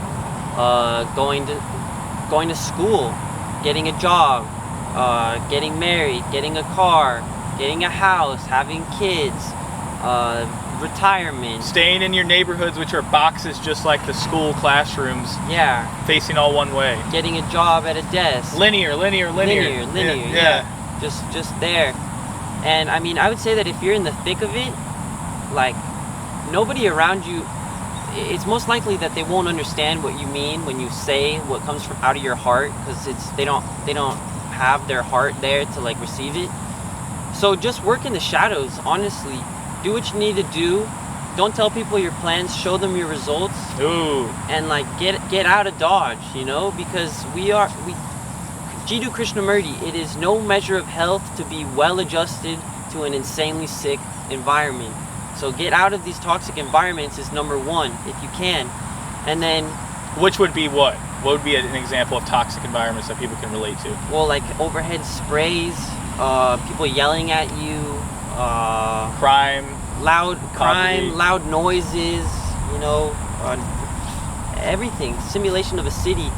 [SPEAKER 1] going to school, getting a job, getting married, getting a car, getting a house, having kids, retirement.
[SPEAKER 2] Staying in your neighborhoods, which are boxes just like the school classrooms.
[SPEAKER 1] Yeah.
[SPEAKER 2] Facing all one way.
[SPEAKER 1] Getting a job at a desk.
[SPEAKER 2] Linear.
[SPEAKER 1] Yeah. Just there. And I mean, I would say that if you're in the thick of it, like, nobody around you, it's most likely that they won't understand what you mean when you say what comes from out of your heart, because they don't have their heart there to like receive it. So just work in the shadows, honestly. Do what you need to do. Don't tell people your plans, show them your results.
[SPEAKER 2] Ooh.
[SPEAKER 1] And like get out of Dodge, you know, because Jiddu Krishnamurti, it is no measure of health to be well adjusted to an insanely sick environment. So get out of these toxic environments is number one, if you can. And then...
[SPEAKER 2] Which would be what? What would be an example of toxic environments that people can relate to?
[SPEAKER 1] Well, like overhead sprays, people yelling at you,
[SPEAKER 2] crime,
[SPEAKER 1] loud noises, you know, everything. Simulation of a city.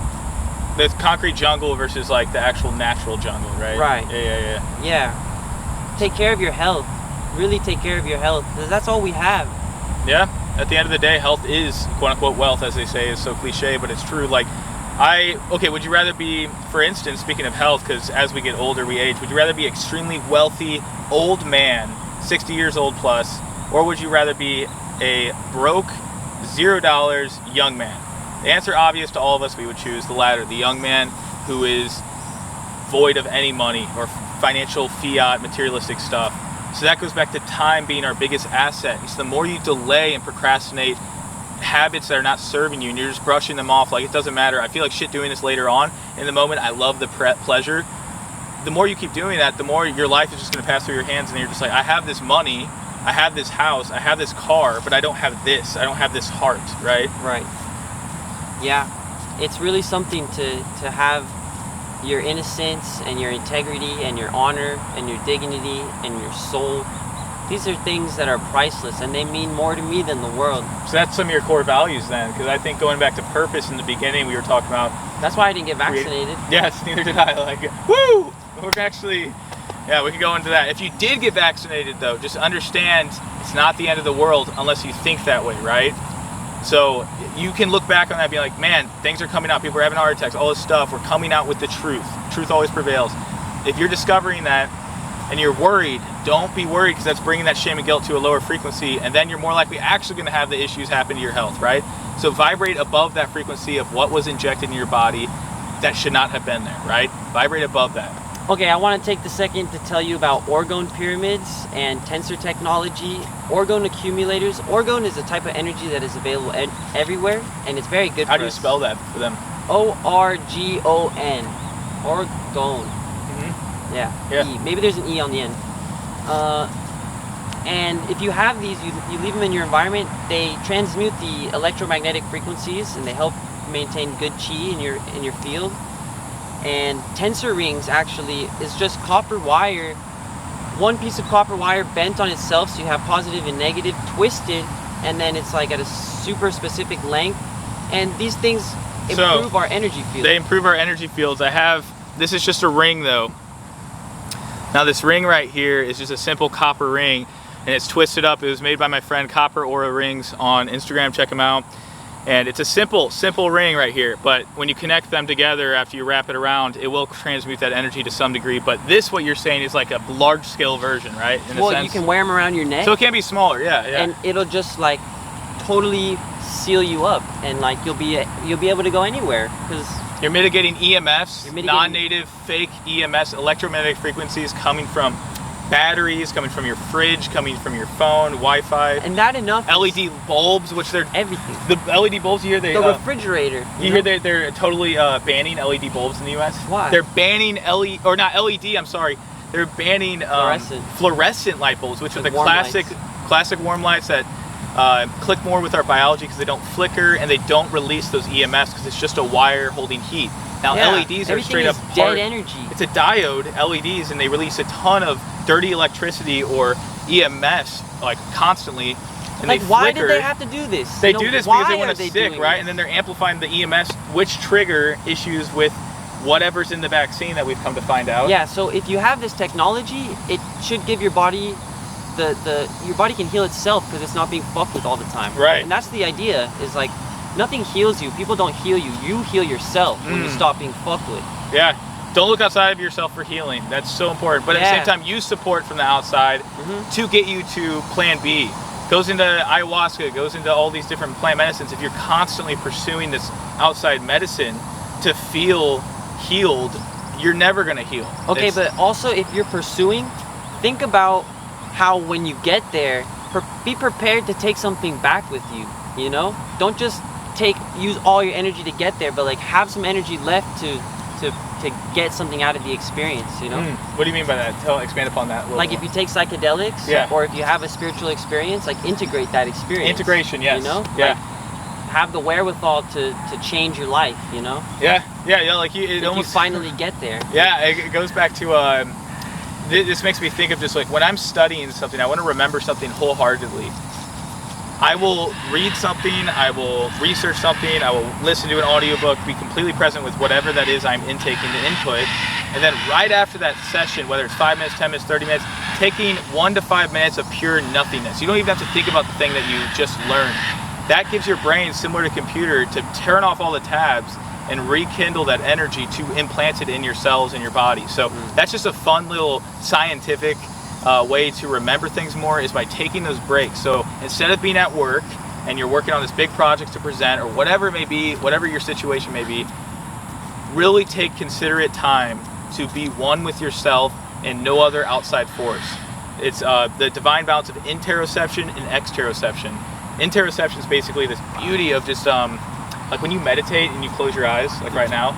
[SPEAKER 2] There's concrete jungle versus like the actual natural jungle, right?
[SPEAKER 1] Right.
[SPEAKER 2] Yeah.
[SPEAKER 1] Take care of your health. Really take care of your health, because that's all we have.
[SPEAKER 2] Yeah. At the end of the day, health is quote unquote wealth, as they say. Is so cliche, but it's true. Like, would you rather be, for instance, speaking of health, because as we get older, we age, would you rather be extremely wealthy old man, 60 years old plus, or would you rather be a broke, $0 young man? The answer obvious to all of us, we would choose the latter, the young man who is void of any money or financial fiat, materialistic stuff. So that goes back to time being our biggest asset. And so the more you delay and procrastinate habits that are not serving you and you're just brushing them off like it doesn't matter, I feel like shit doing this later on. In the moment, I love the pleasure. The more you keep doing that, the more your life is just going to pass through your hands, and you're just like, I have this money, I have this house, I have this car, but I don't have this. I don't have this heart, right?
[SPEAKER 1] Right. Yeah. It's really something to have your innocence and your integrity and your honor and your dignity and your soul. These are things that are priceless, and they mean more to me than the world.
[SPEAKER 2] So that's some of your core values then, because I think going back to purpose in the beginning, we were talking about...
[SPEAKER 1] That's why I didn't get vaccinated.
[SPEAKER 2] Yes, neither did I. Like, woo! We're actually... Yeah, we can go into that. If you did get vaccinated, though, just understand it's not the end of the world unless you think that way, right? So you can look back on that and be like, man, things are coming out. People are having heart attacks, all this stuff. We're coming out with the truth. Truth always prevails. If you're discovering that and you're worried, don't be worried, because that's bringing that shame and guilt to a lower frequency, and then you're more likely actually going to have the issues happen to your health, right? So vibrate above that frequency of what was injected in your body that should not have been there, right? Vibrate above that.
[SPEAKER 1] Okay, I want to take the second to tell you about orgone pyramids and tensor technology. Orgone accumulators. Orgone is a type of energy that is available everywhere, and it's very good for us.
[SPEAKER 2] How do you spell that for them?
[SPEAKER 1] O-R-G-O-N. Orgone.
[SPEAKER 2] Mm-hmm.
[SPEAKER 1] Yeah. E. Maybe there's an E on the end. And if you have these, you leave them in your environment, they transmute the electromagnetic frequencies, and they help maintain good chi in your field. And tensor rings actually is just copper wire, one piece of copper wire bent on itself, so you have positive and negative, twisted, and then it's like at a super specific length. And these things improve our energy field.
[SPEAKER 2] They improve our energy fields. This is just a ring though. Now this ring right here is just a simple copper ring, and it's twisted up. It was made by my friend Copper Aura Rings on Instagram. Check him out. And it's a simple ring right here, but when you connect them together after you wrap it around, it will transmute that energy to some degree. But this, what you're saying, is like a large scale version, right? In
[SPEAKER 1] well,
[SPEAKER 2] a sense.
[SPEAKER 1] You can wear them around your neck.
[SPEAKER 2] So it can be smaller, yeah.
[SPEAKER 1] And it'll just like totally seal you up, and like you'll be able to go anywhere, because
[SPEAKER 2] you're mitigating EMFs, non-native fake EMS, electromagnetic frequencies coming from batteries, coming from your fridge, coming from your phone, Wi-Fi.
[SPEAKER 1] And that enough.
[SPEAKER 2] LED bulbs, which they're
[SPEAKER 1] everything.
[SPEAKER 2] The LED bulbs you hear the
[SPEAKER 1] refrigerator.
[SPEAKER 2] You hear they're totally banning LED bulbs in the US.
[SPEAKER 1] Why?
[SPEAKER 2] They're banning LED. I'm sorry. They're banning fluorescent light bulbs, which are the classic warm lights that click more with our biology because they don't flicker and they don't release those EMFs because it's just a wire holding heat. Now LEDs are straight up
[SPEAKER 1] dead energy.
[SPEAKER 2] It's a diode, LEDs, and they release a ton of dirty electricity or EMFs like constantly. And
[SPEAKER 1] like,
[SPEAKER 2] they
[SPEAKER 1] why
[SPEAKER 2] flicker.
[SPEAKER 1] did they have to do this?
[SPEAKER 2] They do this because they want to stick, right?
[SPEAKER 1] This?
[SPEAKER 2] And then they're amplifying the EMFs, which trigger issues with whatever's in the vaccine that we've come to find out.
[SPEAKER 1] Yeah, so if you have this technology, it should give your body your body can heal itself because it's not being fucked with all the time.
[SPEAKER 2] Right.
[SPEAKER 1] And that's the idea, is like, nothing heals you. People don't heal you. You heal yourself when you stop being fucked with.
[SPEAKER 2] Yeah. Don't look outside of yourself for healing. That's so important. But at the same time, use support from the outside to get you to plan B. Goes into ayahuasca, goes into all these different plant medicines. If you're constantly pursuing this outside medicine to feel healed, you're never going to heal.
[SPEAKER 1] Okay, but also if you're pursuing, think about how when you get there, be prepared to take something back with you, you know? Don't just use all your energy to get there, but like have some energy left to get something out of the experience, you know?
[SPEAKER 2] What do you mean by that? Expand upon that a little
[SPEAKER 1] Like
[SPEAKER 2] more.
[SPEAKER 1] if you take psychedelics, or if you have a spiritual experience, like integrate that experience.
[SPEAKER 2] Integration, yes.
[SPEAKER 1] You know?
[SPEAKER 2] Yeah.
[SPEAKER 1] Like, have the wherewithal to change your life, you know?
[SPEAKER 2] Yeah. Like
[SPEAKER 1] if you finally get there.
[SPEAKER 2] Yeah, it goes back to this makes me think of just like when I'm studying something, I want to remember something wholeheartedly. I will read something, I will research something, I will listen to an audiobook, be completely present with whatever that is I'm intaking the input, and then right after that session, whether it's 5 minutes, 10 minutes, 30 minutes, taking 1 to 5 minutes of pure nothingness. You don't even have to think about the thing that you just learned. That gives your brain, similar to a computer, to turn off all the tabs and rekindle that energy to implant it in your cells in your body. So that's just a fun little scientific way to remember things more, is by taking those breaks. So instead of being at work and you're working on this big project to present or whatever it may be, whatever your situation may be, really take considerate time to be one with yourself and no other outside force. It's the divine balance of interoception and exteroception. Interoception is basically this beauty of just like when you meditate and you close your eyes, like right now,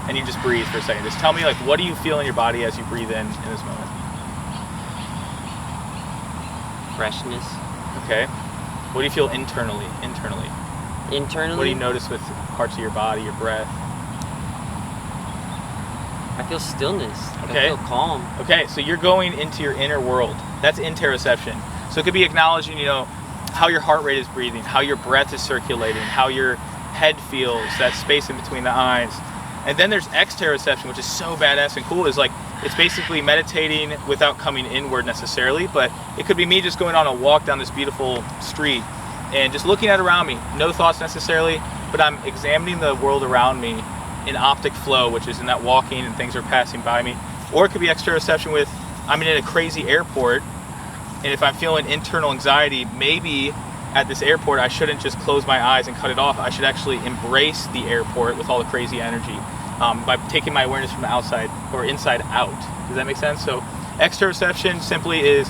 [SPEAKER 2] and you just breathe for a second. Just tell me, like, what do you feel in your body as you breathe in this moment?
[SPEAKER 1] Freshness.
[SPEAKER 2] Okay. What do you feel internally?
[SPEAKER 1] Internally?
[SPEAKER 2] What do you notice with parts of your body, your breath?
[SPEAKER 1] I feel stillness.
[SPEAKER 2] Okay.
[SPEAKER 1] I feel calm.
[SPEAKER 2] Okay, so you're going into your inner world. That's interoception. So it could be acknowledging, you know, how your heart rate is breathing, how your breath is circulating, how your head feels, that space in between the eyes. And then there's exteroception, which is so badass and cool. Is like, it's basically meditating without coming inward necessarily, but it could be me just going on a walk down this beautiful street and just looking at around me, no thoughts necessarily, but I'm examining the world around me in optic flow, which is in that walking and things are passing by me. Or it could be exteroception with, I'm in a crazy airport, and if I'm feeling internal anxiety, maybe at this airport I shouldn't just close my eyes and cut it off. I should actually embrace the airport with all the crazy energy by taking my awareness from the outside or inside out. Does that make sense? So exteroception simply is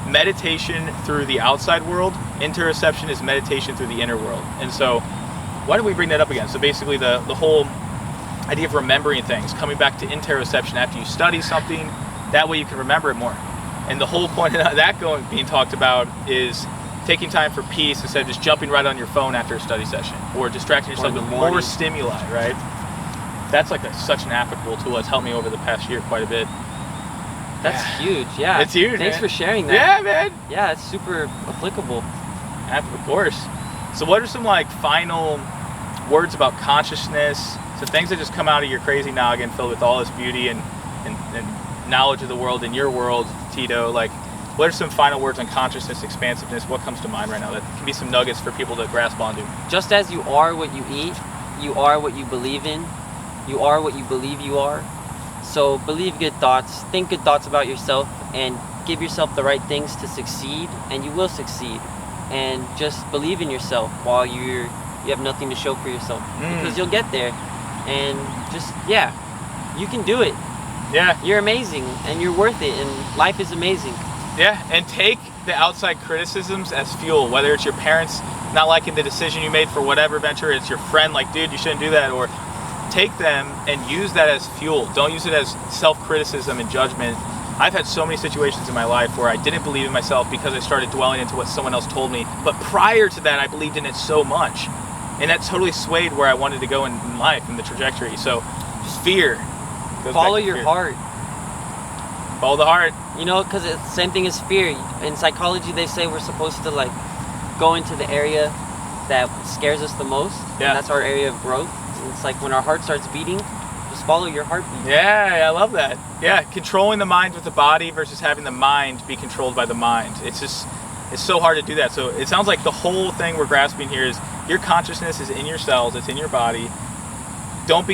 [SPEAKER 2] meditation through the outside world. Interoception is meditation through the inner world. And so why do we bring that up again? So basically the whole idea of remembering things, coming back to interoception after you study something, that way you can remember it more. And the whole point of that being talked about is taking time for peace instead of just jumping right on your phone after a study session or distracting yourself with more stimuli, right? That's like such an applicable tool. It's helped me over the past year quite a bit.
[SPEAKER 1] That's huge, yeah.
[SPEAKER 2] It's huge,
[SPEAKER 1] Thanks
[SPEAKER 2] man.
[SPEAKER 1] for sharing that.
[SPEAKER 2] Yeah, man.
[SPEAKER 1] Yeah, it's super applicable.
[SPEAKER 2] Of course. So what are some like final words about consciousness? So things that just come out of your crazy noggin filled with all this beauty and knowledge of the world and your world, Tito. Like, what are some final words on consciousness, expansiveness? What comes to mind right now that can be some nuggets for people to grasp onto?
[SPEAKER 1] Just as you are what you eat, you are what you believe in, you are what you believe you are. So believe good thoughts, think good thoughts about yourself, and give yourself the right things to succeed, and you will succeed. And just believe in yourself while you have nothing to show for yourself, because you'll get there. And just, you can do it.
[SPEAKER 2] Yeah.
[SPEAKER 1] You're amazing, and you're worth it, and life is amazing.
[SPEAKER 2] Yeah, and take the outside criticisms as fuel, whether it's your parents not liking the decision you made for whatever venture, it's your friend like, dude, you shouldn't do that, or take them and use that as fuel. Don't use it as self-criticism and judgment. I've had so many situations in my life where I didn't believe in myself because I started dwelling into what someone else told me. But prior to that, I believed in it so much. And that totally swayed where I wanted to go in life, in the trajectory. So just fear.
[SPEAKER 1] Follow your heart.
[SPEAKER 2] Follow the heart.
[SPEAKER 1] You know, because it's the same thing as fear. In psychology, they say we're supposed to like go into the area that scares us the most.
[SPEAKER 2] Yeah.
[SPEAKER 1] And that's our area of growth. And it's like when our heart starts beating, just follow your heartbeat.
[SPEAKER 2] Yeah, I love that. Yeah, controlling the mind with the body versus having the mind be controlled by the mind. It's so hard to do that. So it sounds like the whole thing we're grasping here is your consciousness is in your cells, it's in your body. Do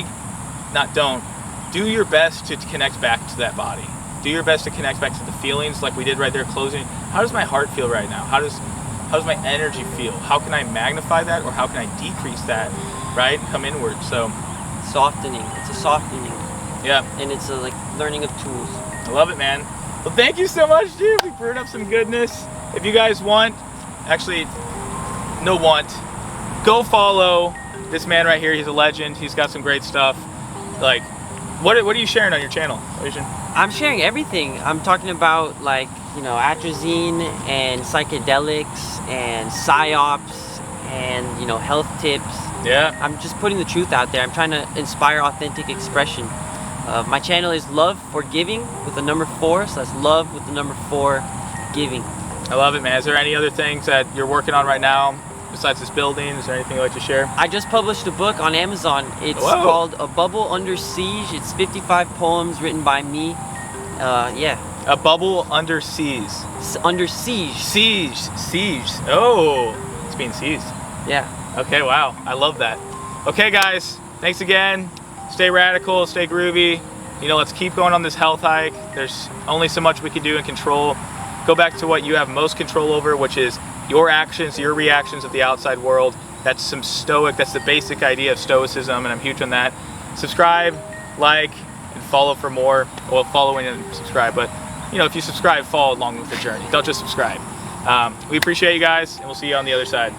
[SPEAKER 2] your best to connect back to that body. Do your best to connect back to the feelings like we did right there closing. How does my heart feel right now? How does my energy feel? How can I magnify that, or how can I decrease that, right? Come inward. So
[SPEAKER 1] softening. It's a softening.
[SPEAKER 2] Yeah.
[SPEAKER 1] And it's a like learning of tools.
[SPEAKER 2] I love it, man. Well, thank you so much, dude. We brewed up some goodness. If you guys want, go follow this man right here. He's a legend. He's got some great stuff. Like, what are you sharing on your channel, Asian?
[SPEAKER 1] I'm sharing everything. I'm talking about like, you know, Atrazine and psychedelics and psyops and, you know, health tips.
[SPEAKER 2] Yeah.
[SPEAKER 1] I'm just putting the truth out there. I'm trying to inspire authentic expression. My channel is Love for Giving with the number 4. So that's love with the number 4, giving.
[SPEAKER 2] I love it, man. Is there any other things that you're working on right now besides this building? Is there anything you'd like to share?
[SPEAKER 1] I just published a book on Amazon. It's called A Bubble Under Siege. It's 55 poems written by me. Yeah.
[SPEAKER 2] A bubble under siege.
[SPEAKER 1] Under siege.
[SPEAKER 2] Siege. Oh, it's being seized.
[SPEAKER 1] Yeah.
[SPEAKER 2] Okay, wow. I love that. Okay, guys. Thanks again. Stay radical, stay groovy. You know, let's keep going on this health hike. There's only so much we can do and control. Go back to what you have most control over, which is your actions, your reactions of the outside world. That's that's the basic idea of stoicism, and I'm huge on that. Subscribe, like, and follow for more. Well, following and subscribe, but you know, if you subscribe, follow along with the journey. Don't just subscribe. We appreciate you guys, and we'll see you on the other side.